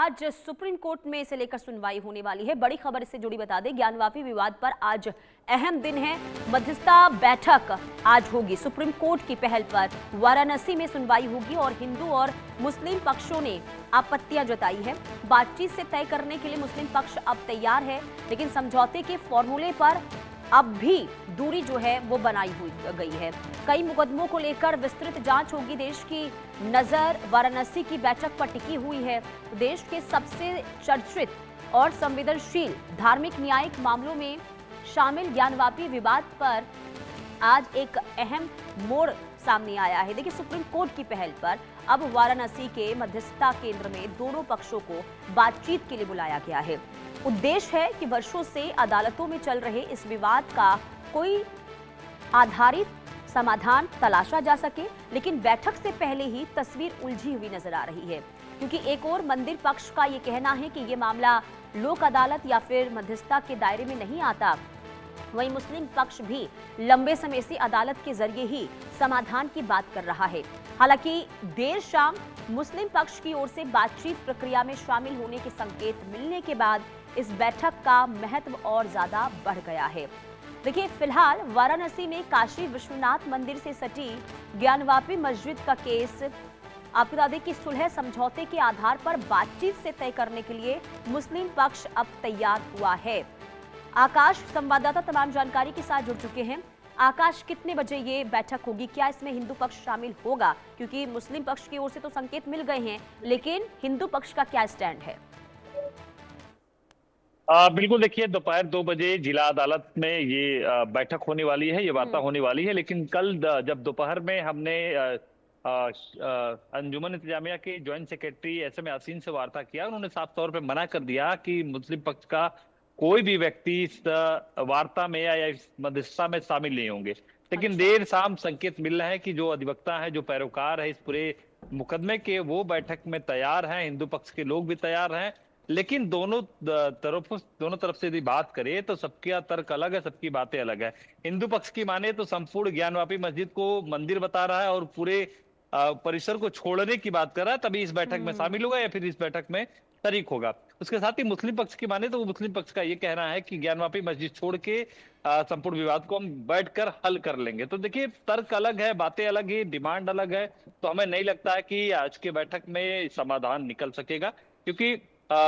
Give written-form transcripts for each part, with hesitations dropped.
आज supreme court में इसे लेकर सुनवाई होने वाली है। बड़ी खबर इससे जुड़ी बता दें, ज्ञानवापी विवाद पर आज अहम दिन है। मध्यस्थता बैठक आज होगी। सुप्रीम कोर्ट की पहल पर वाराणसी में सुनवाई होगी और हिंदू और मुस्लिम पक्षों ने आपत्तियां जताई है। बातचीत से तय करने के लिए मुस्लिम पक्ष अब तैयार है, लेकिन समझौते के फॉर्मूले पर अब भी दूरी जो है वो बनाई हुई गई है। कई मुकदमों को लेकर विस्तृत जांच होगी। देश की नजर वाराणसी की बैठक पर टिकी हुई है। देश के सबसे चर्चित और संवेदनशील धार्मिक न्यायिक मामलों में शामिल ज्ञानवापी विवाद पर आज एक अहम मोड़ सामने आया है। देखिए, सुप्रीम कोर्ट की पहल पर अब वाराणसी के मध्यस्थता केंद्र में दोनों पक्षों को बातचीत के लिए बुलाया गया है। उद्देश्य है कि वर्षों से अदालतों में चल रहे इस विवाद का कोई आधारित समाधान तलाशा जा सके, लेकिन बैठक से पहले ही तस्वीर उलझी हुई नजर आ रही है, क्योंकि एक और मंदिर पक्ष का ये कहना है कि ये मामला लोक अदालत या फिर मध्यस्थता के दायरे में नहीं आता। वहीं मुस्लिम पक्ष भी लंबे समय से अदालत के जरिए ही समाधान की बात कर रहा है। हालांकि देर शाम मुस्लिम पक्ष की ओर से बातचीत प्रक्रिया में शामिल होने के संकेत मिलने के बाद इस बैठक का महत्व और ज्यादा बढ़ गया है। देखिए, फिलहाल वाराणसी में काशी विश्वनाथ मंदिर से सटी ज्ञानवापी मस्जिद का केस आपको बता दें कि सुलह समझौते के आधार पर बातचीत से तय करने के लिए मुस्लिम पक्ष अब तैयार हुआ है। आकाश संवाददाता तमाम जानकारी के साथ जुड़ चुके हैं। आकाश, कितने बजे ये बैठक होगी? क्या इसमें हिंदू पक्ष शामिल होगा? क्योंकि मुस्लिम पक्ष की ओर से तो संकेत मिल गए हैं, लेकिन हिंदू पक्ष का क्या स्टैंड है? बिल्कुल, देखिए, दोपहर 2 बजे जिला अदालत में ये बैठक होने वाली है, ये वार्ता होने वाली है। लेकिन कल जब दोपहर में हमने अंजुमन इंतजामिया के ज्वाइंट सेक्रेटरी SM यासीन से वार्ता किया, उन्होंने साफ तौर पे मना कर दिया कि मुस्लिम पक्ष का कोई भी व्यक्ति इस वार्ता में या इस मध्यस्थता में शामिल नहीं होंगे। लेकिन देर शाम संकेत मिल रहा है कि जो अधिवक्ता है, जो पैरोकार है इस पूरे मुकदमे के, वो बैठक में तैयार हैं। हिंदू पक्ष के लोग भी तैयार हैं, लेकिन दोनों तरफ से यदि बात करें तो सबका तर्क अलग है, सबकी बातें अलग है। हिंदू पक्ष की माने तो संपूर्ण ज्ञानवापी मस्जिद को मंदिर बता रहा है और पूरे परिसर को छोड़ने की बात कर रहा है, तभी इस बैठक में शामिल होगा या फिर इस बैठक में शरीक होगा। उसके साथ ही मुस्लिम पक्ष की माने तो वो मुस्लिम पक्ष का ये कहना है कि ज्ञानवापी मस्जिद छोड़ के संपूर्ण विवाद को हम बैठकर हल कर लेंगे। तो देखिए, तर्क अलग है, बातें अलग है, डिमांड अलग है। तो हमें नहीं लगता है कि आज के बैठक में समाधान निकल सकेगा, क्योंकि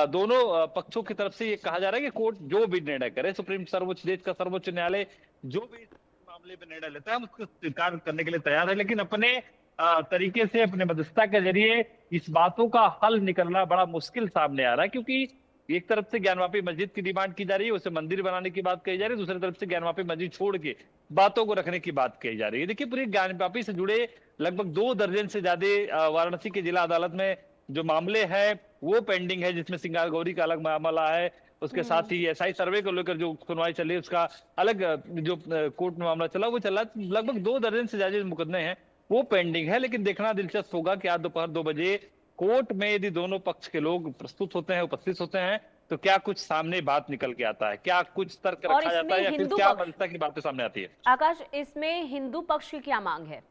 दोनों पक्षों की तरफ से ये कहा जा रहा है कि कोर्ट जो भी निर्णय करे, देश का सर्वोच्च न्यायालय जो भी मामले में निर्णय लेता है हम उसको स्वीकार करने के लिए तैयार है। लेकिन अपने तरीके से, अपने मध्यस्थता के जरिए इस बातों का हल निकलना बड़ा मुश्किल सामने आ रहा है, क्योंकि एक तरफ से ज्ञानवापी मस्जिद की डिमांड की जा रही है, उसे मंदिर बनाने की बात कही जा रही है, दूसरी तरफ से ज्ञानवापी मस्जिद छोड़ के बातों को रखने की बात कही जा रही है। देखिए, पूरी ज्ञानवापी से जुड़े लगभग 2 दर्जन से ज्यादा वाराणसी की जिला अदालत में जो मामले हैं वो पेंडिंग है, जिसमें सिंगार गौरी का अलग मामला है। उसके साथ ही SI सर्वे को लेकर जो सुनवाई चल रही है उसका अलग जो कोर्ट में मामला चला वो चल रहा है। लगभग 2 दर्जन से ज्यादा मुकदमे हैं वो पेंडिंग है। लेकिन देखना दिलचस्प होगा कि आज दोपहर 2 बजे कोर्ट में यदि दोनों पक्ष के लोग प्रस्तुत होते हैं, उपस्थित होते हैं, तो क्या कुछ सामने बात निकल के आता है, क्या कुछ तर्क रखा जाता है, या फिर क्या मध्यस्थता की बातें सामने आती है। आकाश, इसमें हिंदू पक्ष की क्या मांग है?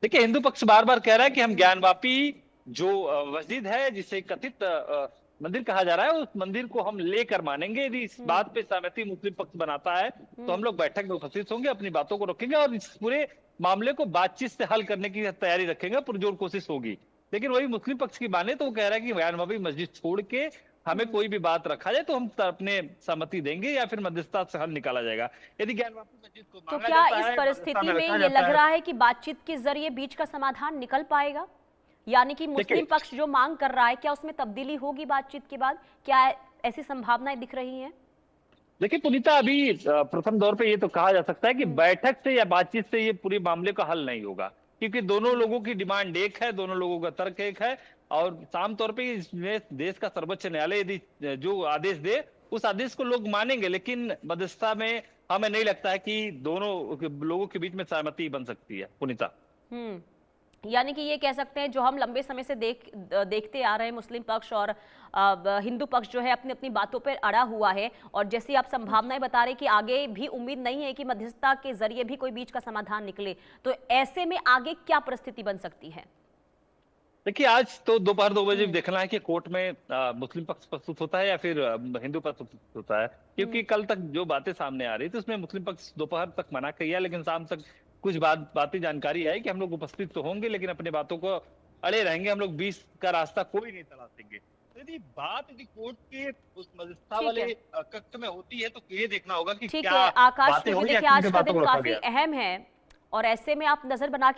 देखिए, हिंदू पक्ष बार बार कह रहा है कि हम ज्ञानवापी जो मस्जिद है, जिसे कथित मंदिर कहा जा रहा है, उस मंदिर को हम लेकर मानेंगे। यदि इस बात पे सहमति मुस्लिम पक्ष बनाता है तो हम लोग बैठक में उपस्थित होंगे, अपनी बातों को रखेंगे और इस पूरे मामले को बातचीत से हल करने की तैयारी रखेंगे, पुरजोर कोशिश होगी। लेकिन वही मुस्लिम पक्ष की माने तो वो कह रहा है कि ज्ञानवापी मस्जिद छोड़ के हमें कोई भी बात रखा जाए तो हम अपने सहमति देंगे या फिर मध्यस्थता से हल निकाला जाएगा। यदि ज्ञानवापी मस्जिद को तो क्या इस परिस्थिति में ये लग रहा है कि बातचीत के जरिए बीच का समाधान निकल पाएगा? यानी कि मुस्लिम पक्ष जो मांग कर रहा है, क्या उसमें तब्दीली होगी बातचीत के बाद? क्या ऐसी संभावनाएं दिख रही हैं? देखिए पुनीता, अभी प्रथम दौर पे ये तो कहा जा सकता है कि बैठक से या बातचीत से ये पूरी मामले का हल नहीं होगा, क्योंकि दोनों लोगों की डिमांड एक है, दोनों लोगों का तर्क एक है। और आम तौर पे इसमें देश का सर्वोच्च न्यायालय यदि जो आदेश दे उस आदेश को लोग मानेंगे, लेकिन मध्यस्थता में हमें नहीं लगता है कि दोनों लोगों के बीच में सहमति बन सकती है। पुनीता, यानी कि ये कह सकते हैं, जो हम लंबे समय से देखते आ रहे हैं, मुस्लिम पक्ष और हिंदू पक्ष जो है अपनी अपनी बातों पर अड़ा हुआ है, और जैसी आप संभावनाएं बता रहे कि आगे भी उम्मीद नहीं है कि मध्यस्थता के जरिए भी कोई बीच का समाधान निकले, तो ऐसे में आगे क्या परिस्थिति बन सकती है? देखिए, आज तो दोपहर 2 बजे देखना है कि कोर्ट में मुस्लिम पक्ष प्रस्तुत होता है या फिर हिंदू पक्ष प्रस्तुत होता है, क्योंकि कल तक जो बातें सामने आ रही थी उसमें मुस्लिम पक्ष दोपहर तक मना किया, लेकिन शाम तक कुछ बातें जानकारी आई कि हम लोग उपस्थित तो होंगे लेकिन अपनी बातों को अड़े रहेंगे, हम लोग बीच का रास्ता कोई नहीं तलाशेंगे। तो यदि बात यदि कोर्ट के उस मजिस्ट्रेट ठीक वाले है, कक्ष में होती है तो ये देखना होगा कि ठीक क्या है आकाश, बातें फिर हो भी रही है, देखिए किन आज किन का बातों दिन को रखा काफी गया। अहम है और ऐसे में आप नजर बना के